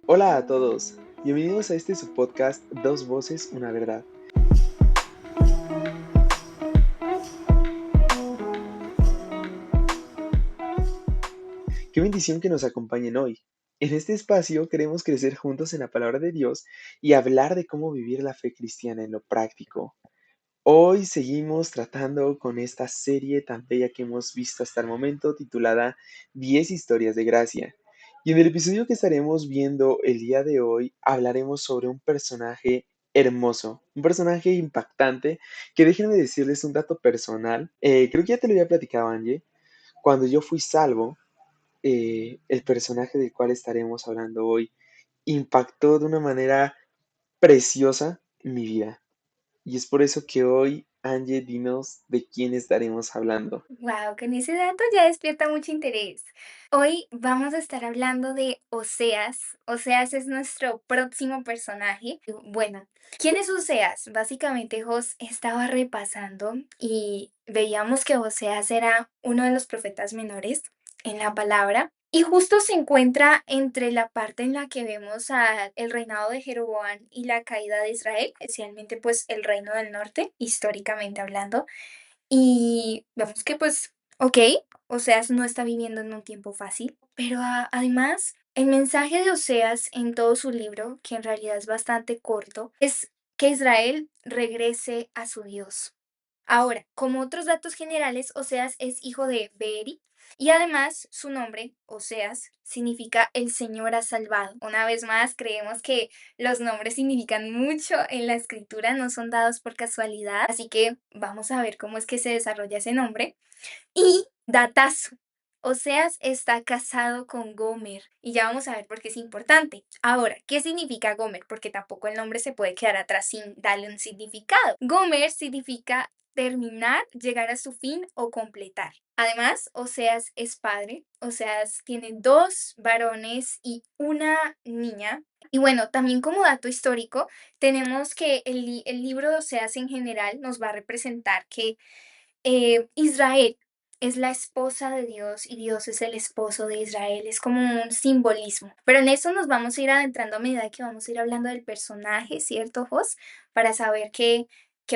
Hola a todos, bienvenidos a este su podcast Dos Voces, una Verdad. Qué bendición que nos acompañen hoy. En este espacio queremos crecer juntos en la palabra de Dios y hablar de cómo vivir la fe cristiana en lo práctico. Hoy seguimos tratando con esta serie tan bella que hemos visto hasta el momento titulada 10 historias de gracia. Y en el episodio que estaremos viendo el día de hoy hablaremos sobre un personaje hermoso, un personaje impactante que déjenme decirles un dato personal. Creo que ya te lo había platicado, Angie. Cuando yo fui salvo, el personaje del cual estaremos hablando hoy impactó de una manera preciosa mi vida. Y es por eso que hoy, Angie, dinos de quién estaremos hablando. Wow, con ese dato ya despierta mucho interés. Hoy vamos a estar hablando de Oseas. Oseas es nuestro próximo personaje. Bueno, ¿quién es Oseas? Básicamente, Jos estaba repasando y veíamos que Oseas era uno de los profetas menores en la palabra. Y justo se encuentra entre la parte en la que vemos el reinado de Jeroboam y la caída de Israel, especialmente pues el reino del norte, históricamente hablando. Y vemos que pues, ok, Oseas no está viviendo en un tiempo fácil, pero además el mensaje de Oseas en todo su libro, que en realidad es bastante corto, es que Israel regrese a su Dios. Ahora, como otros datos generales, Oseas es hijo de Beeri y además su nombre, Oseas, significa el Señor ha salvado. Una vez más, creemos que los nombres significan mucho en la escritura, no son dados por casualidad, así que vamos a ver cómo es que se desarrolla ese nombre. Y datazo. Oseas está casado con Gomer y ya vamos a ver por qué es importante. Ahora, ¿qué significa Gomer? Porque tampoco el nombre se puede quedar atrás sin darle un significado. Gomer significa terminar, llegar a su fin o completar. Además, Oseas es padre, Oseas tiene dos varones y una niña. Y bueno, también como dato histórico, tenemos que el libro de Oseas en general nos va a representar que Israel es la esposa de Dios y Dios es el esposo de Israel. Es como un simbolismo. Pero en eso nos vamos a ir adentrando a medida que vamos a ir hablando del personaje, ¿cierto, Jos? Para saber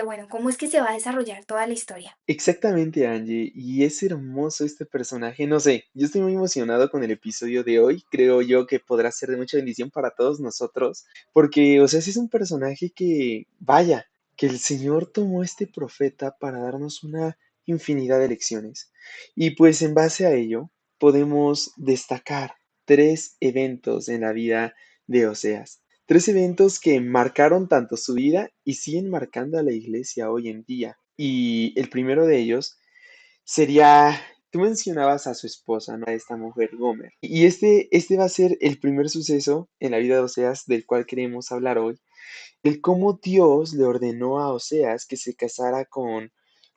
bueno, cómo es que se va a desarrollar toda la historia. Exactamente, Angie, y es hermoso este personaje. No sé, yo estoy muy emocionado con el episodio de hoy. Creo yo que podrá ser de mucha bendición para todos nosotros, porque, o sea, sí es un personaje que, vaya, que el Señor tomó a este profeta para darnos una infinidad de lecciones. Y pues en base a ello, podemos destacar tres eventos en la vida de Oseas. Tres eventos que marcaron tanto su vida y siguen marcando a la iglesia hoy en día. Y el primero de ellos sería, tú mencionabas a su esposa, ¿no? A esta mujer, Gomer. Y este va a ser el primer suceso en la vida de Oseas del cual queremos hablar hoy. El cómo Dios le ordenó a Oseas que se casara con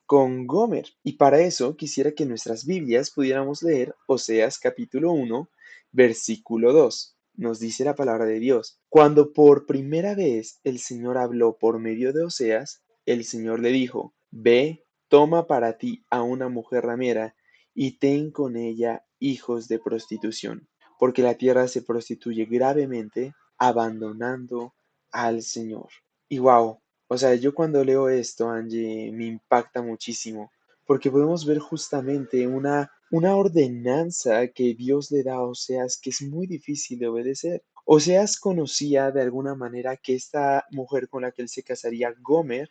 Gomer. Y para eso quisiera que en nuestras Biblias pudiéramos leer Oseas capítulo 1, versículo 2. Nos dice la palabra de Dios. Cuando por primera vez el Señor habló por medio de Oseas, el Señor le dijo, ve, toma para ti a una mujer ramera y ten con ella hijos de prostitución, porque la tierra se prostituye gravemente, abandonando al Señor. Y wow, o sea, yo cuando leo esto, Angie, me impacta muchísimo, porque podemos ver justamente una ordenanza que Dios le da a Oseas que es muy difícil de obedecer. Oseas conocía de alguna manera que esta mujer con la que él se casaría, Gomer,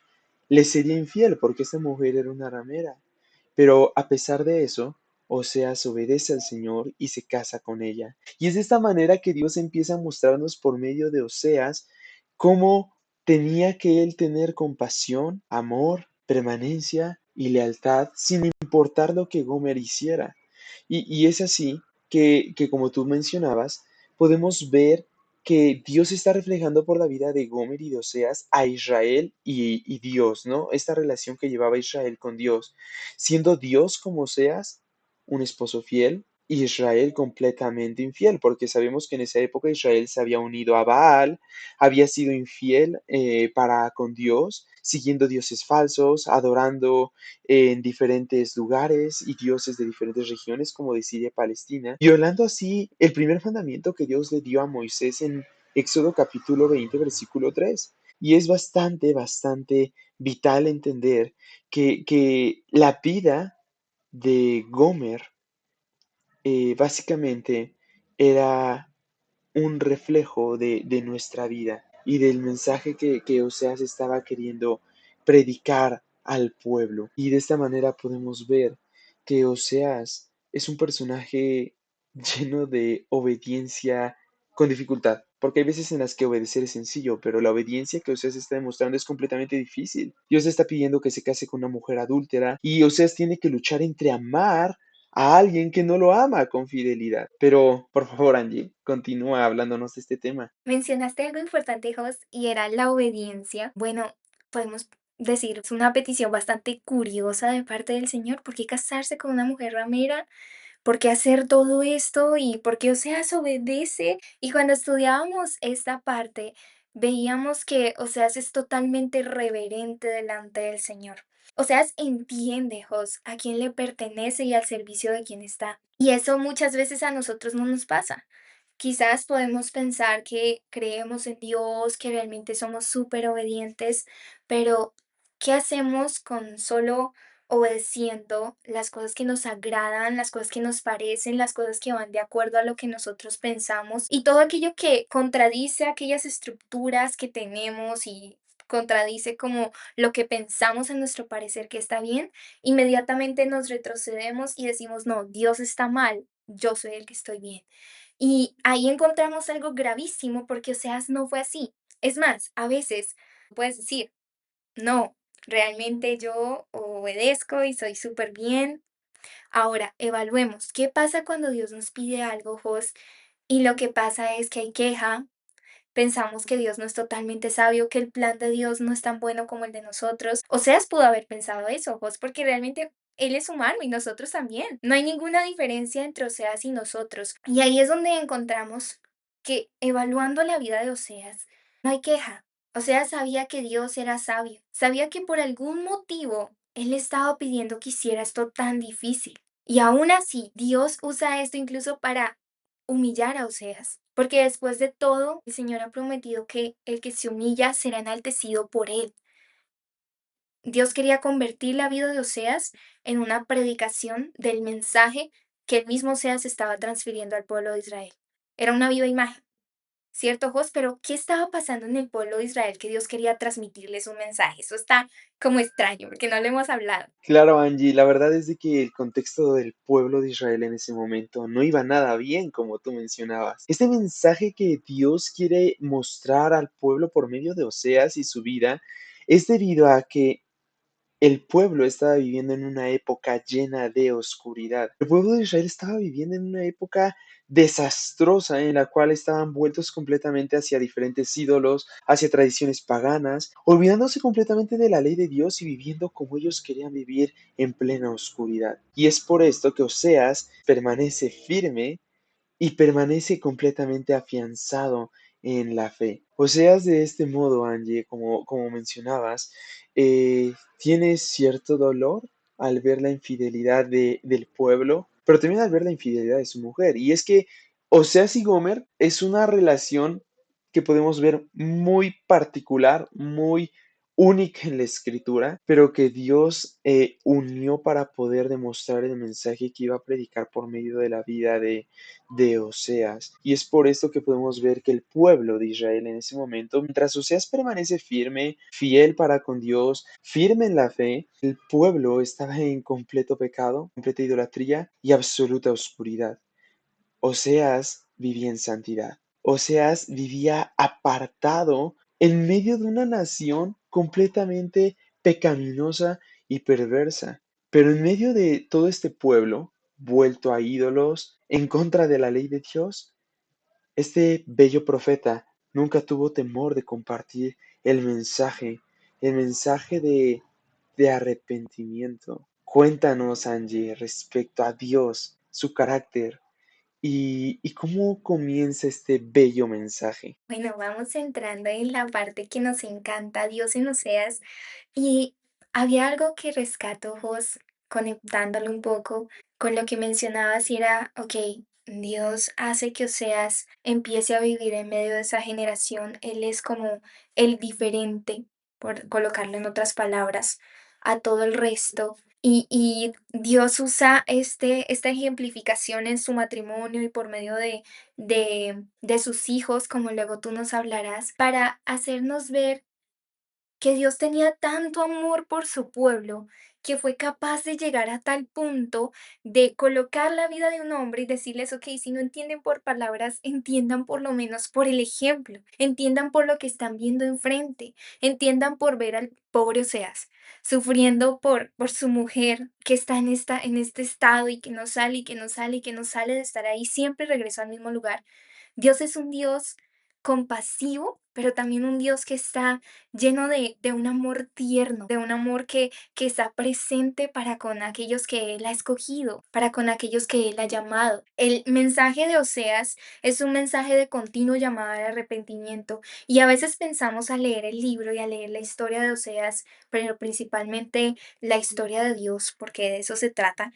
le sería infiel, porque esta mujer era una ramera. Pero a pesar de eso, Oseas obedece al Señor y se casa con ella. Y es de esta manera que Dios empieza a mostrarnos por medio de Oseas cómo tenía que él tener compasión, amor, permanencia y lealtad sin importar lo que Gomer hiciera. Y es así que, como tú mencionabas, podemos ver que Dios está reflejando por la vida de Gomer y de Oseas a Israel y Dios, ¿no? Esta relación que llevaba Israel con Dios, siendo Dios como Oseas un esposo fiel y Israel completamente infiel, porque sabemos que en esa época Israel se había unido a Baal, había sido infiel para con Dios siguiendo dioses falsos, adorando en diferentes lugares y dioses de diferentes regiones como de Siria y Palestina, violando así el primer mandamiento que Dios le dio a Moisés en Éxodo capítulo 20, versículo 3. Y es bastante vital entender que la vida de Gomer básicamente era un reflejo de nuestra vida y del mensaje que Oseas estaba queriendo predicar al pueblo. Y de esta manera podemos ver que Oseas es un personaje lleno de obediencia con dificultad, porque hay veces en las que obedecer es sencillo, pero la obediencia que Oseas está demostrando es completamente difícil. Dios está pidiendo que se case con una mujer adúltera y Oseas tiene que luchar entre amar a alguien que no lo ama con fidelidad. Pero, por favor, Angie, continúa hablándonos de este tema. Mencionaste algo importante, Jos, y era la obediencia. Bueno, podemos decir, es una petición bastante curiosa de parte del Señor. ¿Por qué casarse con una mujer ramera? ¿Por qué hacer todo esto? ¿Y por qué Oseas obedece? Y cuando estudiábamos esta parte, veíamos que Oseas es totalmente reverente delante del Señor. Oseas entiende, Jos, a quién le pertenece y al servicio de quién está. Y eso muchas veces a nosotros no nos pasa. Quizás podemos pensar que creemos en Dios, que realmente somos súper obedientes, pero ¿qué hacemos con solo obedeciendo las cosas que nos agradan, las cosas que nos parecen, las cosas que van de acuerdo a lo que nosotros pensamos y todo aquello que contradice aquellas estructuras que tenemos y contradice como lo que pensamos en nuestro parecer que está bien? Inmediatamente nos retrocedemos y decimos, no, Dios está mal, yo soy el que estoy bien. Y ahí encontramos algo gravísimo porque Oseas no fue así. Es más, a veces puedes decir, no, realmente yo obedezco y soy súper bien. Ahora, evaluemos, ¿qué pasa cuando Dios nos pide algo, Jos? Y lo que pasa es que hay queja, pensamos que Dios no es totalmente sabio, que el plan de Dios no es tan bueno como el de nosotros. Oseas pudo haber pensado eso, Jos, porque realmente él es humano y nosotros también. No hay ninguna diferencia entre Oseas y nosotros. Y ahí es donde encontramos que evaluando la vida de Oseas, no hay queja. Oseas sabía que Dios era sabio, sabía que por algún motivo él estaba pidiendo que hiciera esto tan difícil. Y aún así, Dios usa esto incluso para humillar a Oseas, porque después de todo, el Señor ha prometido que el que se humilla será enaltecido por él. Dios quería convertir la vida de Oseas en una predicación del mensaje que el mismo Oseas estaba transfiriendo al pueblo de Israel. Era una viva imagen, ¿cierto, Jos? Pero ¿qué estaba pasando en el pueblo de Israel que Dios quería transmitirles un mensaje? Eso está como extraño, porque no lo hemos hablado. Claro, Angie, la verdad es de que el contexto del pueblo de Israel en ese momento no iba nada bien, como tú mencionabas. Este mensaje que Dios quiere mostrar al pueblo por medio de Oseas y su vida es debido a que el pueblo estaba viviendo en una época llena de oscuridad. El pueblo de Israel estaba viviendo en una época desastrosa en la cual estaban vueltos completamente hacia diferentes ídolos, hacia tradiciones paganas, olvidándose completamente de la ley de Dios y viviendo como ellos querían vivir en plena oscuridad. Y es por esto que Oseas permanece firme y permanece completamente afianzado en la fe. Oseas de este modo, Angie, como mencionabas, tiene cierto dolor al ver la infidelidad del pueblo, pero también al ver la infidelidad de su mujer. Y es que Oseas y Gomer es una relación que podemos ver muy particular, muy única en la escritura, pero que Dios unió para poder demostrar el mensaje que iba a predicar por medio de la vida de Oseas. Y es por esto que podemos ver que el pueblo de Israel en ese momento, mientras Oseas permanece firme, fiel para con Dios, firme en la fe, el pueblo estaba en completo pecado, completa idolatría y absoluta oscuridad. Oseas vivía en santidad. Oseas vivía apartado en medio de una nación completamente pecaminosa y perversa. Pero en medio de todo este pueblo, vuelto a ídolos, en contra de la ley de Dios, este bello profeta nunca tuvo temor de compartir el mensaje de arrepentimiento. Cuéntanos, Angie, respecto a Dios, su carácter ¿Y cómo comienza este bello mensaje? Bueno, vamos entrando en la parte que nos encanta, Dios en Oseas. Y había algo que rescato, Jos, conectándolo un poco con lo que mencionabas, y era, ok, Dios hace que Oseas empiece a vivir en medio de esa generación. Él es como el diferente, por colocarlo en otras palabras, a todo el resto. Y Dios usa esta ejemplificación en su matrimonio y por medio de sus hijos, como luego tú nos hablarás, para hacernos ver que Dios tenía tanto amor por su pueblo que fue capaz de llegar a tal punto de colocar la vida de un hombre y decirles, ok, si no entienden por palabras, entiendan por lo menos por el ejemplo, entiendan por lo que están viendo enfrente, entiendan por ver al pobre Oseas sufriendo por su mujer que está en este estado y que no sale y que no sale y que no sale de estar ahí, siempre regresa al mismo lugar. Dios es un Dios compasivo, pero también un Dios que está lleno de un amor tierno, de un amor que está presente para con aquellos que Él ha escogido, para con aquellos que Él ha llamado. El mensaje de Oseas es un mensaje de continuo llamado al arrepentimiento y a veces pensamos al leer el libro y a leer la historia de Oseas, pero principalmente la historia de Dios, porque de eso se trata.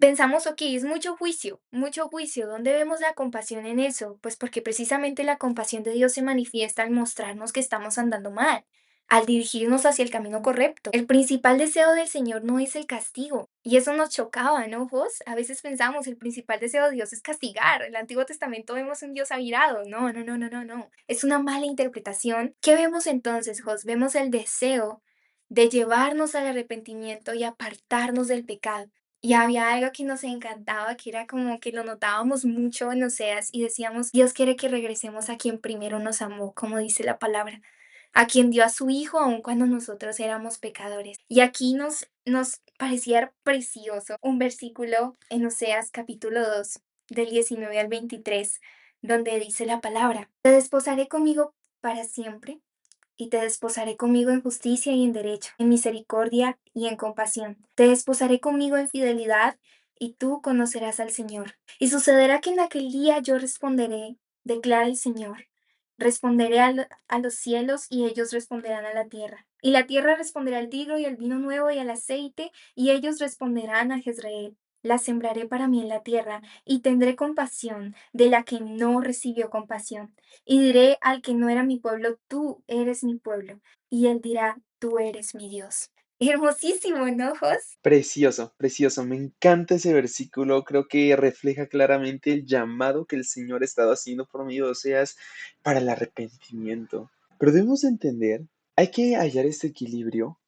Pensamos, ok, es mucho juicio, mucho juicio. ¿Dónde vemos la compasión en eso? Pues porque precisamente la compasión de Dios se manifiesta al mostrarnos que estamos andando mal, al dirigirnos hacia el camino correcto. El principal deseo del Señor no es el castigo. Y eso nos chocaba, ¿no, Jos? A veces pensamos, el principal deseo de Dios es castigar. En el Antiguo Testamento vemos un Dios airado. No, no, no, no, no, no. Es una mala interpretación. ¿Qué vemos entonces, Jos? Vemos el deseo de llevarnos al arrepentimiento y apartarnos del pecado. Y había algo que nos encantaba, que era como que lo notábamos mucho en Oseas y decíamos, Dios quiere que regresemos a quien primero nos amó, como dice la palabra, a quien dio a su Hijo aun cuando nosotros éramos pecadores. Y aquí nos parecía precioso un versículo en Oseas capítulo 2 del 19 al 23, donde dice la palabra, te desposaré conmigo para siempre y te desposaré conmigo en justicia y en derecho, en misericordia y en compasión. Te desposaré conmigo en fidelidad, y tú conocerás al Señor. Y sucederá que en aquel día yo responderé, declara el Señor. Responderé a los cielos y ellos responderán a la tierra. Y la tierra responderá al trigo y al vino nuevo y al aceite, y ellos responderán a Jezreel. La sembraré para mí en la tierra, y tendré compasión de la que no recibió compasión. Y diré al que no era mi pueblo, tú eres mi pueblo. Y él dirá, tú eres mi Dios. Hermosísimo, ¿no, Jos? Precioso, precioso. Me encanta ese versículo. Creo que refleja claramente el llamado que el Señor ha estado haciendo por medio de Oseas para el arrepentimiento. Pero debemos de entender, hay que hallar este equilibrio,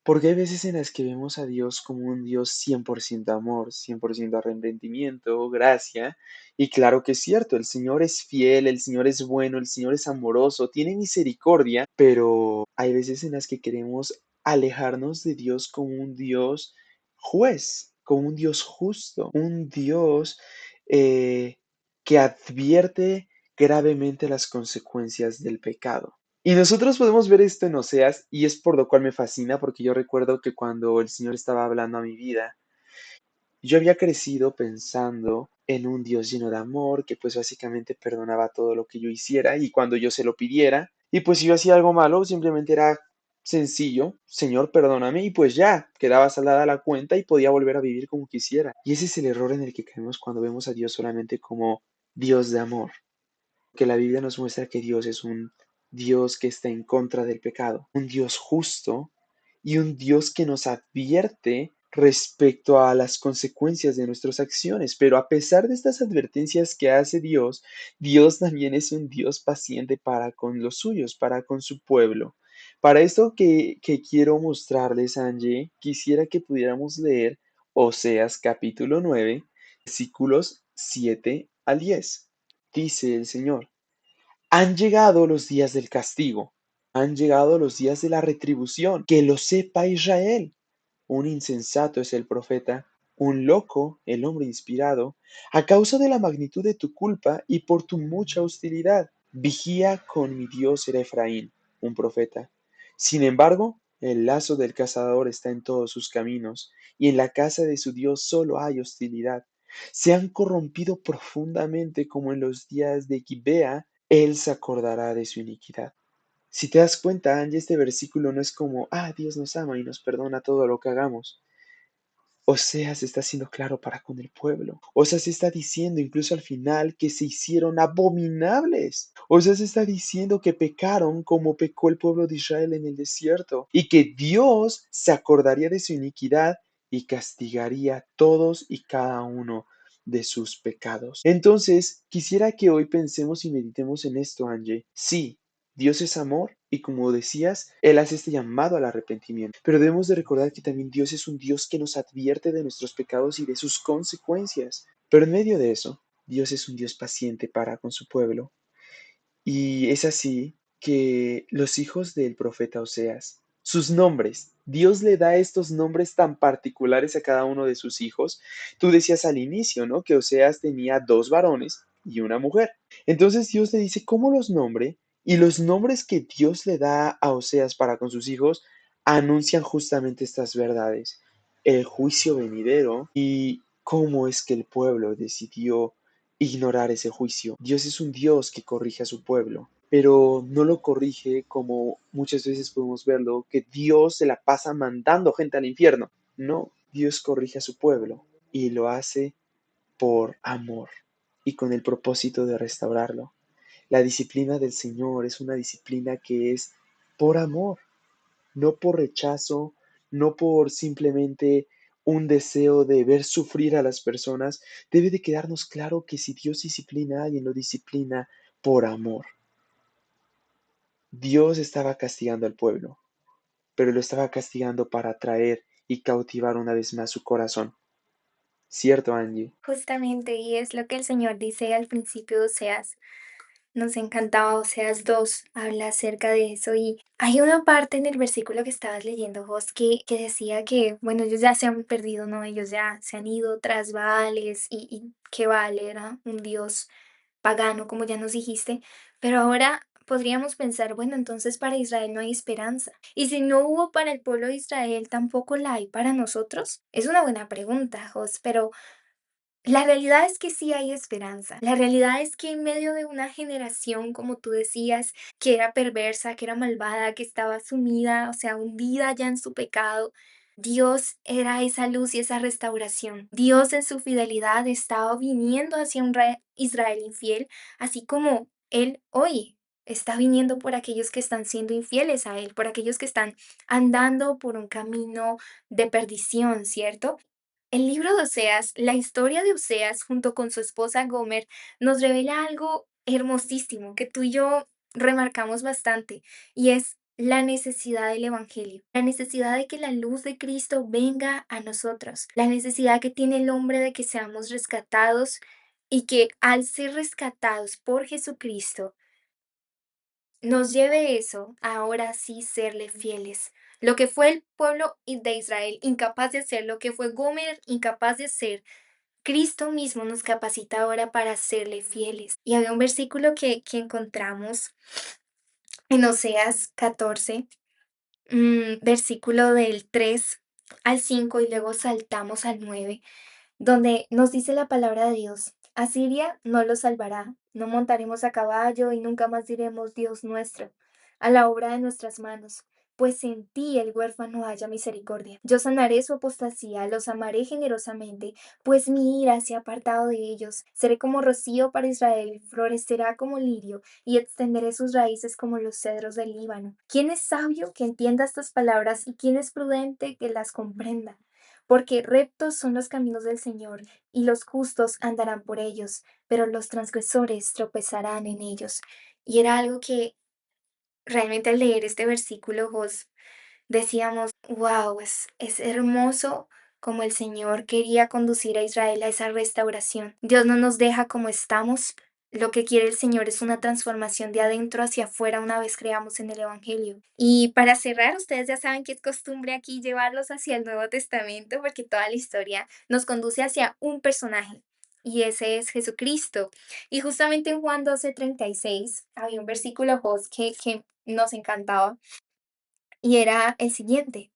porque hay veces en las que vemos a Dios como un Dios 100% amor, 100% arrepentimiento, gracia. Y claro que es cierto, el Señor es fiel, el Señor es bueno, el Señor es amoroso, tiene misericordia, pero hay veces en las que queremos alejarnos de Dios como un Dios juez, como un Dios justo, un Dios eh, que advierte gravemente las consecuencias del pecado. Y nosotros podemos ver esto en Oseas y es por lo cual me fascina porque yo recuerdo que cuando el Señor estaba hablando a mi vida, yo había crecido pensando en un Dios lleno de amor que pues básicamente perdonaba todo lo que yo hiciera y cuando yo se lo pidiera y pues si yo hacía algo malo simplemente era sencillo, Señor, perdóname y pues ya, quedaba saldada la cuenta y podía volver a vivir como quisiera. Y ese es el error en el que caemos cuando vemos a Dios solamente como Dios de amor, que la Biblia nos muestra que Dios es un Dios que está en contra del pecado, un Dios justo y un Dios que nos advierte respecto a las consecuencias de nuestras acciones. Pero a pesar de estas advertencias que hace Dios, Dios también es un Dios paciente para con los suyos, para con su pueblo. Para esto que quiero mostrarles, Angie, quisiera que pudiéramos leer Oseas capítulo 9, versículos 7 al 10. Dice el Señor, han llegado los días del castigo, han llegado los días de la retribución, que lo sepa Israel. Un insensato es el profeta, un loco el hombre inspirado, a causa de la magnitud de tu culpa y por tu mucha hostilidad. Vigía con mi Dios era Efraín, un profeta. Sin embargo, el lazo del cazador está en todos sus caminos, y en la casa de su Dios solo hay hostilidad. Se han corrompido profundamente como en los días de Gibea, Él se acordará de su iniquidad. Si te das cuenta, Angie, este versículo no es como, Dios nos ama y nos perdona todo lo que hagamos. Oseas está siendo claro para con el pueblo. Oseas está diciendo incluso al final que se hicieron abominables. Oseas está diciendo que pecaron como pecó el pueblo de Israel en el desierto y que Dios se acordaría de su iniquidad y castigaría todos y cada uno de sus pecados. Entonces, quisiera que hoy pensemos y meditemos en esto, Angie. Sí, Dios es amor y como decías, Él hace este llamado al arrepentimiento. Pero debemos de recordar que también Dios es un Dios que nos advierte de nuestros pecados y de sus consecuencias. Pero en medio de eso, Dios es un Dios paciente para con su pueblo. Y es así que los hijos del profeta Oseas, sus nombres, Dios le da estos nombres tan particulares a cada uno de sus hijos. Tú decías al inicio, ¿no? Que Oseas tenía dos varones y una mujer. Entonces Dios le dice cómo los nombre y los nombres que Dios le da a Oseas para con sus hijos anuncian justamente estas verdades. El juicio venidero y cómo es que el pueblo decidió ignorar ese juicio. Dios es un Dios que corrige a su pueblo, pero no lo corrige como muchas veces podemos verlo, que Dios se la pasa mandando gente al infierno. No, Dios corrige a su pueblo y lo hace por amor y con el propósito de restaurarlo. La disciplina del Señor es una disciplina que es por amor, no por rechazo, no por simplemente un deseo de ver sufrir a las personas. Debe de quedarnos claro que si Dios disciplina a alguien, lo disciplina por amor. Dios estaba castigando al pueblo, pero lo estaba castigando para atraer y cautivar una vez más su corazón. ¿Cierto, Angie? Justamente, y es lo que el Señor dice al principio de Oseas. Nos encantaba Oseas 2, habla acerca de eso. Y hay una parte en el versículo que estabas leyendo, Jos, que decía que, bueno, ellos ya se han perdido, ¿no? Ellos ya se han ido tras Baales y que Baal era un dios pagano, como ya nos dijiste. Pero ahora podríamos pensar, bueno, entonces para Israel no hay esperanza. Y si no hubo para el pueblo de Israel, tampoco la hay para nosotros. Es una buena pregunta, Jos, pero la realidad es que sí hay esperanza. La realidad es que en medio de una generación, como tú decías, que era perversa, que era malvada, que estaba sumida, o sea, hundida ya en su pecado, Dios era esa luz y esa restauración. Dios en su fidelidad estaba viniendo hacia un Israel infiel, así como Él hoy está viniendo por aquellos que están siendo infieles a Él, por aquellos que están andando por un camino de perdición, ¿cierto? El libro de Oseas, la historia de Oseas junto con su esposa Gomer, nos revela algo hermosísimo que tú y yo remarcamos bastante, y es la necesidad del Evangelio, la necesidad de que la luz de Cristo venga a nosotros, la necesidad que tiene el hombre de que seamos rescatados y que al ser rescatados por Jesucristo, nos lleve eso a ahora sí serle fieles. Lo que fue el pueblo de Israel incapaz de hacer, lo que fue Gomer incapaz de hacer, Cristo mismo nos capacita ahora para serle fieles. Y había un versículo que encontramos en Oseas 14, versículo del 3 al 5 y luego saltamos al 9 donde nos dice la palabra de Dios, Asiria no lo salvará, no montaremos a caballo y nunca más diremos Dios nuestro, a la obra de nuestras manos, pues en ti el huérfano haya misericordia. Yo sanaré su apostasía, los amaré generosamente, pues mi ira se ha apartado de ellos. Seré como rocío para Israel, florecerá como lirio, y extenderé sus raíces como los cedros del Líbano. ¿Quién es sabio que entienda estas palabras y quién es prudente que las comprenda? Porque rectos son los caminos del Señor, y los justos andarán por ellos, pero los transgresores tropezarán en ellos. Y era algo que realmente al leer este versículo, Jos, decíamos, wow, es hermoso como el Señor quería conducir a Israel a esa restauración. Dios no nos deja como estamos. Lo que quiere el Señor es una transformación de adentro hacia afuera una vez creamos en el Evangelio. Y para cerrar, ustedes ya saben que es costumbre aquí llevarlos hacia el Nuevo Testamento porque toda la historia nos conduce hacia un personaje. Y ese es Jesucristo. Y justamente en Juan 12:36 había un versículo, Jos, que nos encantaba y era el siguiente.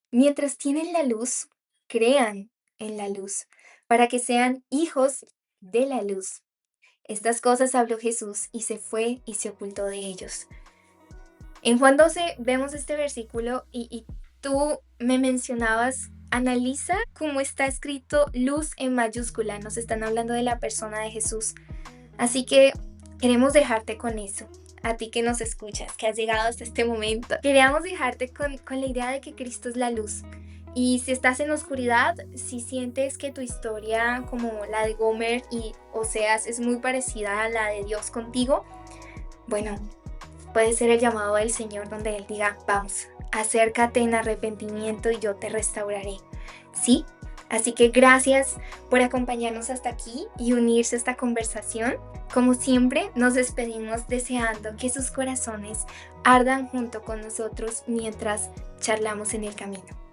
Mientras tienen la luz, crean en la luz, para que sean hijos de la luz. Estas cosas habló Jesús y se fue y se ocultó de ellos. En Juan 12 vemos este versículo y tú me mencionabas, analiza cómo está escrito luz en mayúscula, nos están hablando de la persona de Jesús. Así que queremos dejarte con eso. A ti que nos escuchas, que has llegado hasta este momento, queríamos dejarte con la idea de que Cristo es la luz. Y si estás en oscuridad, si sientes que tu historia, como la de Gomer y Oseas, es muy parecida a la de Dios contigo, bueno, puede ser el llamado del Señor donde Él diga, vamos, acércate en arrepentimiento y yo te restauraré. ¿Sí? Así que gracias por acompañarnos hasta aquí y unirse a esta conversación. Como siempre, nos despedimos deseando que sus corazones ardan junto con nosotros mientras charlamos en el camino.